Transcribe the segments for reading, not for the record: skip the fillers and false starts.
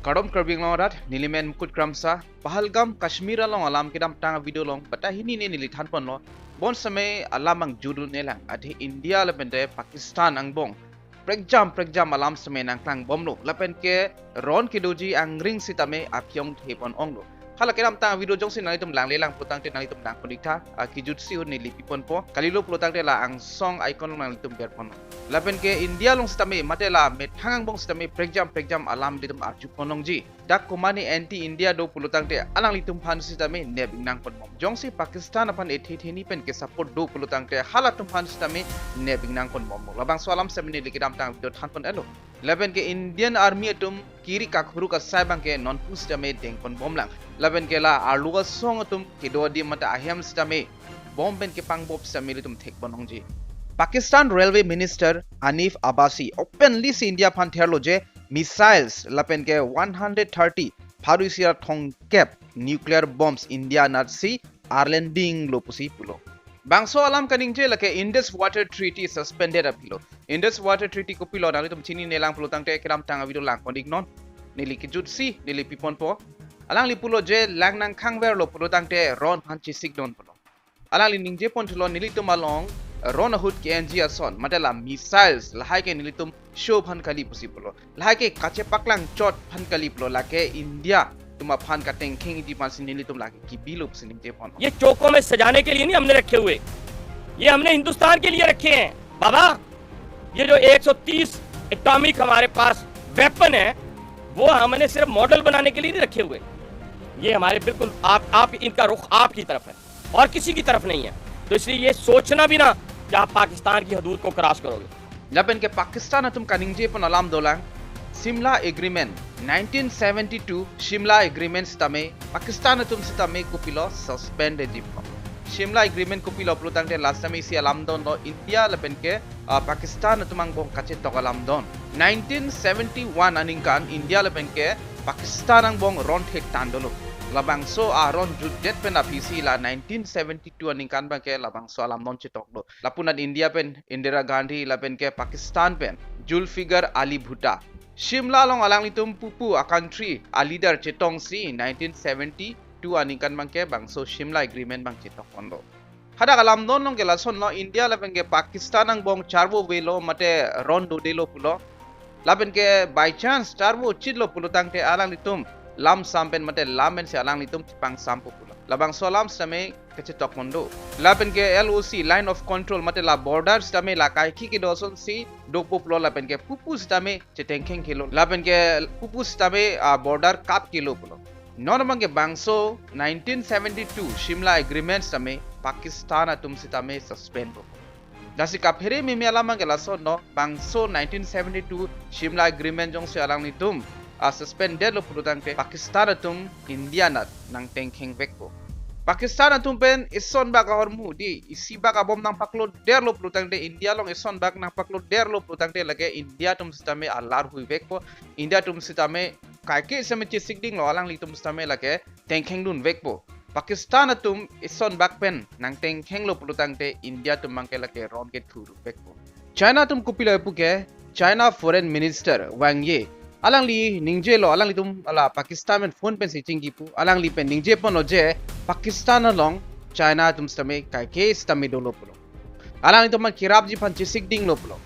Kadom kerbing long rat nilimen mukut kramsa pahalgam kashmir long alam kidam tang video long pata hini ne nilithan pon lo bon samay alam ang judul nelang adhi India lepende Pakistan ang bong pregjam alam samay nang klang bom lo lepen ke ron kidoji ang ring sitame apyong thepon ong lo hala kidam tang video jong sin nalitum lang lelang putang te nalitum lang konikta kijut si hun nilipi pon po kalilo putang te la ang song icon long nalitum ber pon lapen ke India long sitame matela met hangang bong sitame pregjam alam ditum arju ponong ji dak kumani anti India do pulutang te alang litum phan sitame nebing nang pon mom jong si Pakistan apan etheni pen ke support do pulutang te halatum phan sitame nebing nang pon mom labang salam semini likidam tang video than pon elo lapen ke Indian army atum kiri kakhuru ka saibang ke non pu sitame deng pon bom lang lapen ke la aluga song atum kido di mata ahyam sitame bom pen ke pang bob sitame litum thek ponong ji Pakistan Railway Minister Hanif Abbasi openly si India phan therlo je missiles lapen ke 130 Pharusia thongkep nuclear bombs India nat si Arlending lopusi pulo bangso alam kaning je lake Indus Water Treaty suspended apilo Indus Water Treaty ko pilo nali tum chini nelang pulo tang te kiram tang video lang konik non nili kijut si nili pipon po alang li pulo je lang nang khangber lo pulo tang te ron phan chi sik don pulo alang li ning je pon thulo nili tum along ron hut ke NG ason matela missiles lahai ke nilitum show phan kali possible lahai ke kache paklang chot phan kali plo lake India तुम फान का टेंकिंग दी पास नीली तुम लागे कि bill उपस निमते पन ये चौकों में सजाने के लिए नहीं हमने रखे हुए ये हमने हिंदुस्तान के लिए रखे हैं बाबा ये जो 130 एटॉमिक हमारे पास वेपन है वो हमने सिर्फ मॉडल बनाने के लिए नहीं रखे हुए ये हमारे बिल्कुल आप इनका रुख आपकी तरफ है और किसी की तरफ नहीं है तो इसलिए ये सोचना भी ना कि आप पाकिस्तान की हदूद को क्रॉस करोगे लपन के पाकिस्तान तुम कनिंजे पन अलाम दोलांग Simla Agreement 1972 Shimla Agreement stame Pakistan tum stame kupilo suspended diplo Shimla Agreement kupilo plutang de last time isi alam don no India lepen ke Pakistan tumang bong kache tok alam don 1971 aningkan India lepen ke Pakistan ang bong ron thek tandolo labang so aron judet pen apisi la 1972 aningkan ba ke labang so alam don chitok do lapunan India pen Indira Gandhi lepen ke Pakistan pen Zulfikar Ali Bhutto Shimla long alang litum pupu a country a leader chetong si 1972 anikan bangke bangso Shimla Agreement bang chetok kondo hada kalam don long gela son lo India laben ke Pakistan ang bong charbo velo mate rondo delo pulo laben ke by chance charbo chidlo pulo tangte alang litum lam sampen mate lamen se alang litum pang sampo pulo labang solam same kechetok kondo laben ke LOC line of control mate la borders tame la kai ki doson si dokpo plo laben ke pupus tame chetengkheng kilo laben ke pupus tame border kap kilo plo non ke bangso 1972 Shimla Agreement tame Pakistan atum sitame suspend po dasi ka phere mi alama ke laso no bangso 1972 Shimla Agreement jong se alang ni tum suspended lo plo tangte Pakistan atum India nat nang tengkheng bek po Pakistan atum pen ison bak hormu di isi bak abom nang paklo der lo plutang de India long ison bak nang paklo der lo plutang de lage India tum sitame alar hui vek po India tum sitame kaike same chisikding lo alang li tum sitame lage tengkheng dun vek po Pakistan atum ison bak pen nang tengkheng lo plutang de India tum mangke lage ron ke thuru vek po China tum kupilo pu ke China Foreign Minister Wang Yi alang li ningje lo alang li tum ala Pakistan men phone pen si chingi pu alang li pen ningje pon je Pakistan along China tum stame kai ke stame do lo pulo alang li tum kirab ji pan chisik ding lo pulo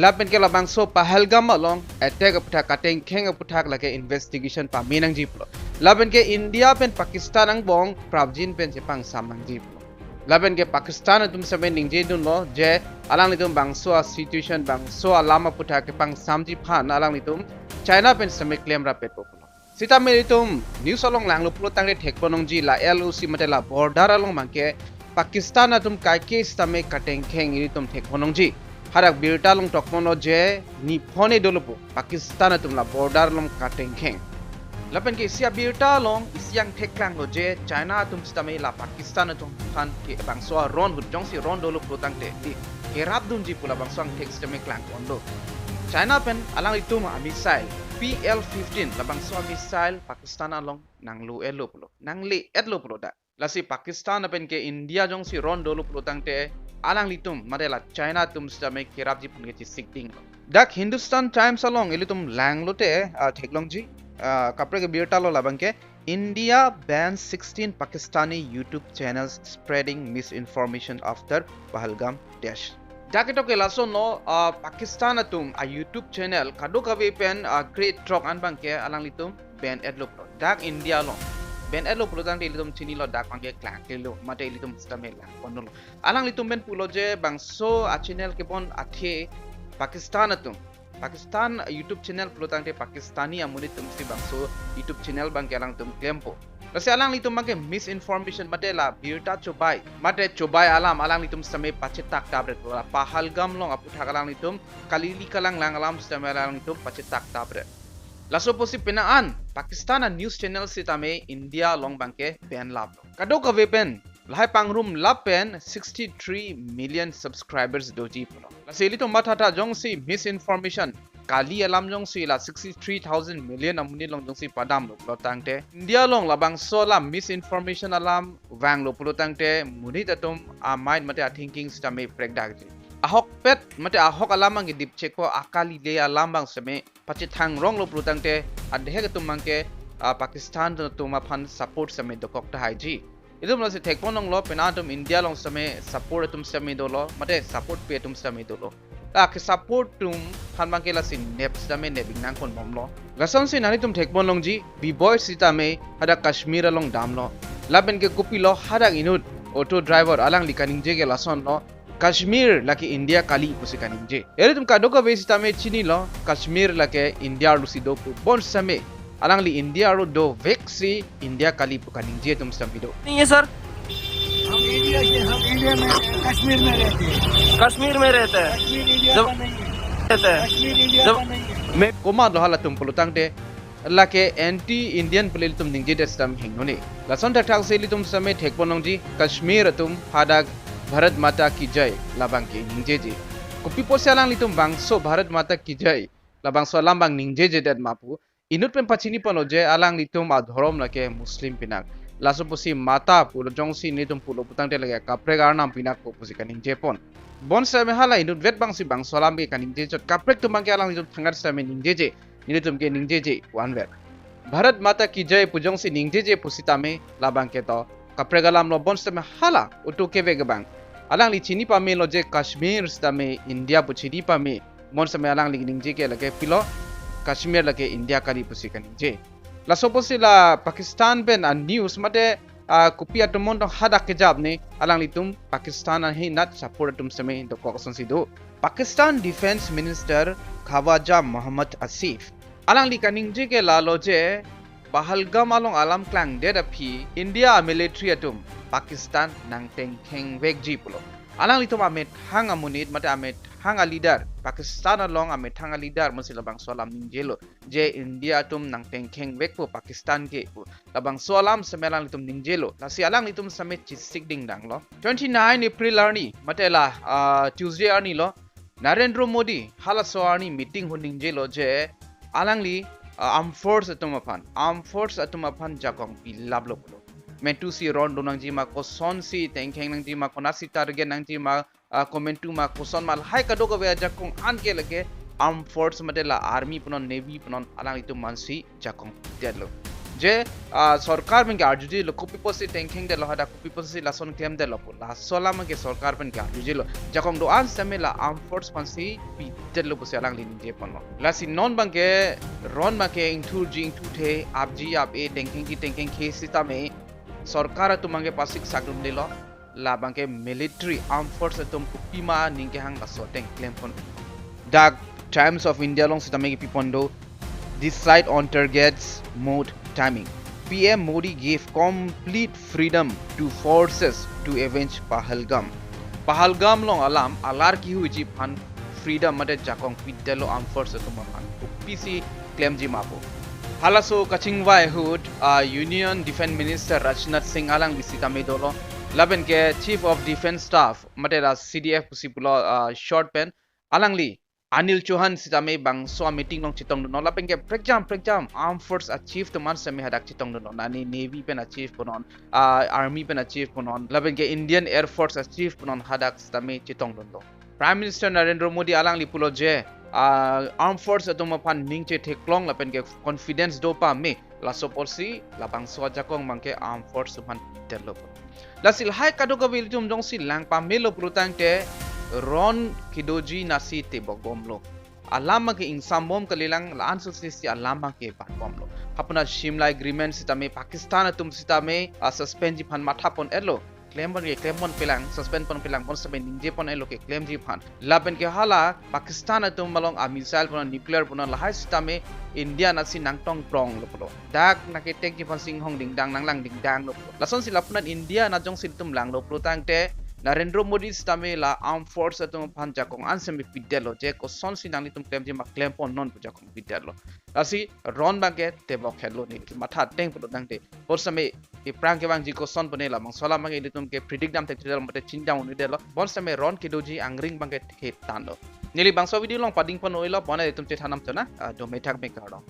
lapen ke labang so pahalgam along attack aputha kateng kheng aputha lage investigation pa menang ji pulo lapen ke India pen Pakistan ang bong pravjin pen sepang samang ji pulo lapen ke Pakistan tum same ningje dun lo je alang li tum bangso situation bangso alama putha ke pang samji phan alang li tum China pen same claim ra pet populo sita meritum news along lang lo pulo tangre thek ponong ji la LOC matela border along mangke Pakistan atum kai ke stame kateng kheng iritum thek ponong ji harak birta long tokmono je ni phone dolopo Pakistan atum la border long kateng kheng lapen ke sia birta long isyang thek lang lo je China atum stame la Pakistan atum khan ke bangso ron hut jong si ron dolo pulo tangte di kerap dun ji pula bangso ang thek stame klang kondo China pen alang itum missile PL-15 labang so missile Pakistan along nang lu elo pulo nang li etlo pulo da lasi Pakistan pen ke India jong si ron dolo pulo tangte alang litum madela China tum stame kirap ji pun ke sikding dak Hindustan Times along elitum lang lote theklong ji kapre ke birta lo labang ke India bans 16 Pakistani YouTube channels spreading misinformation after Pahalgam dash. Dakito ke laso no Pakistan atum a YouTube channel kado kawe pen create truck an bang ke alang litum ban adlo dak India lo ban adlo pulutang de litum chini lo dak bang ke klak ke lo mate litum stamela kono lo alang litum ben pulo je bang so a channel ke bon athe Pakistan atum Pakistan YouTube channel pulutang te Pakistani amuni tum si bang so YouTube channel bang ke alang tum klempo kasi alang litum bang ke misinformation mate la birta chobai mate chobai alam litum same pacetak tabret la Pahalgam long apu thakalang litum kalili kalang lang alam same alang litum pacetak tabret laso posi penaan Pakistan news channel si tame India long bang ke ban lap kado ka vepen lahai pangrum lapen 63 million subscribers doji pro laseli to mathata jong si misinformation kali alam jong si la 63,000 million amuni long jong si padam lo tangte India long labang so la misinformation alam wang lo pulo tangte muni tatum a mind mate a thinking stame prekdak ji ahok pet mate ahok alam ang dip check ko akali le alam bang same pache thang rong lo pulo tangte adhe ga tumangke Pakistan to ma phan support same dokok ta haiji idum lo se thekpon long lo penatum India long same support tum same dolo mate support pe tum same dolo ke support tum phan bangke la sin nep same nebing nang kon momlo lason se nani tum thekpon long ji b boy sita me hada Kashmir long dam lo laben ke kupi lo hada inut auto driver alang likaning je ke lason lo Kashmir laki India kali pusikaning je ere tum kado ka vesita me chini lo Kashmir lake India lusido pu bon same alang li India ro do veksi India kali pukaning je tum sambido नहीं है sir हम India में कश्मीर में रहते हैं कश्मीर में रहते हैं कश्मीर इंडिया जब का नहीं है रहते हैं कश्मीर इंडिया जब का नहीं है me koma lo hala tum pulutang de lake anti Indian pelil tum ningje de stam hingone lason tak thak seli tum same thekponong ji Kashmir tum hadag Bharat Mata ki jai labang ke ningje je kupi posalang litum bangso Bharat Mata ki jai labang so lambang ningje je dat mapu inut pen pachini pono je alang litum adhorom lake Muslim pinak laso posi mata pulo jongsi ni tum pulo putang te lage kapre garnam pinak ko posi kaning je pon bon same hala inut vet bangsi bang solam ke kaning je jot kaprek tum bangke alang litum thangat same ningje je ni tum ke ningje je one vet Bharat Mata ki jai pujong si ningje je pusita me labang ke to kapre galam lo bon same hala utu ke ve bang alang li chini pa me lo je Kashmir stame India pu chini pa me mon same alang li ningje ke lage pilo Kashmir lage India kali pusi kaning je la soposi la Pakistan ben a news mate kupia tumon dong hada kejab ne alang litum Pakistan hi nat support tum same do kokson sido Pakistan Defense Minister Khawaja Muhammad Asif alang li kaning je ke la lo je Pahalgam along alam klang de da phi India military atum Pakistan nang teng kheng weg ji pulo alang litum amet hanga munit mate amet hanga leader Pakistan along amet hanga leader musi labang solam ningjelo je India tum nang teng kheng weg po Pakistan ke labang solam semelang litum ningjelo la si alang litum same chisik ding dang lo 29 April arni matela Tuesday arni lo Narendra Modi hala so arni meeting hu ningjelo je alang li armed force atumaphan jakong pilablo pulo mentu si ron donang ji ma ko son si tengkheng nang ji ma ko nasi target nang ji ma komentu ma ko son mal hai kado ko be jakong an ke lage armed force matela army punon navy punon alang itu mansi jakong dialo je sarkar ben ga arjuji lo kopi posi tengkheng de lo hada kopi posi la son kem de lo la sola ma ke sarkar ben ga arjuji lo jakong do an samela armed force pansi pi de lo posi alang lini je pon lo la si non bang ke ron ma ke intur jing tu the ap ji ap e tengkheng ki tengkheng ke sita me सरकार तुमंगे पासिक सागुम दिलो लाबंग के military arm force तुम कुपीमा निंगे हंग असोटेंग क्लेम फोन द टाइम्स ऑफ इंडिया लोंग सितमे की पिपोंडो decide on targets mode timing PM Modi gave complete freedom to forces to avenge Pahalgam long alam alar ki hui ji phan freedom mate jakong pidelo arm force tuman PC claim ji mapo halaso kachingwai hood Union Defense Minister Rajnath Singh alang bisita medolo laben ke Chief of Defense Staff matera CDF pusipulo short pen alangli Anil Chauhan sitame bang so meeting long chitong no laben ke breakjam armed force achieve to man same hadak chitong no nani navy pen achieve ponon army pen achieve ponon laben ke Indian Air Force achieve ponon hadak sitame chitong no Prime Minister Narendra Modi alang lipulo je armed force atum pan ning che theklong la pen ke confidence do pa me la soporsi la bang so jakong mangke armed force pan develop la sil hai kadoga bil tum jong si lang pa me lo prutang te ron kidoji nasi te bogomlo alama ke insambom kalilang la ansel si alama ke patpomlo hapuna shimla agreement sitame pakistan atum sitame suspend ji phan matha pon elo claim pon pelang suspend pon pelang pon sabe ningje pon elo ke claim ji phan laben ke hala pakistan atum malong a missile pon nuclear pon la hai sitame india na si nangtong prong lo polo dak na ke tek ji pon sing hong ding dang nang lang ding dang lo lason silapna india na jong situm lang lo protang te Narendra Modi stame la armed force atum panja kong ansemi pidelo je ko son sinang nitum claim ji ma claim pon non puja kong pidelo asi ron bange te bok hello ni matha teng polo dang te por same e prang ke bang ji ko son pone la mang sola mange nitum ke predict dam te tidal mate chinta uni delo bon same ron ke doji angring bange he tando nili bangso video long pading pon oilo bona nitum te thanam chona do metak me karo